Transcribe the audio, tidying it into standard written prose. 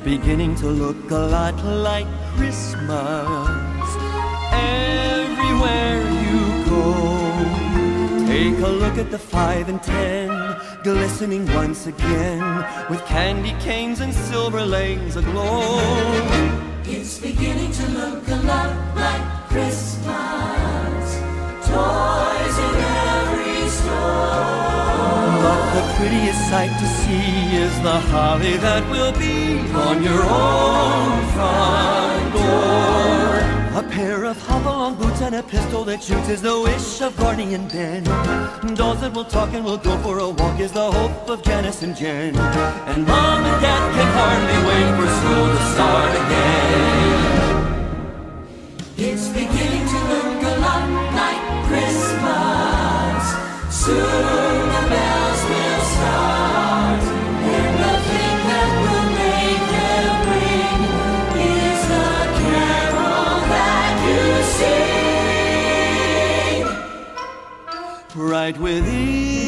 beginning to look a lot like Christmas everywhere you go. Take a look at the 5 and 10, glistening once again with candy canes and silver lanes aglow. It's beginning to look a lot like Christmas, toys in every store. But the prettiest sight to see is the holly that will be on your own front door. A pair of hop-along boots and a pistol that shoots is the wish of Barney and Ben. Dolls that will talk and will go for a walk is the hope of Janice and Jen. And Mom and Dad can hardly wait for school to start again. It's beginning to look a lot like Christmas. Soon the bells will start, and the thing that will make them ring is the carol that you sing. Right within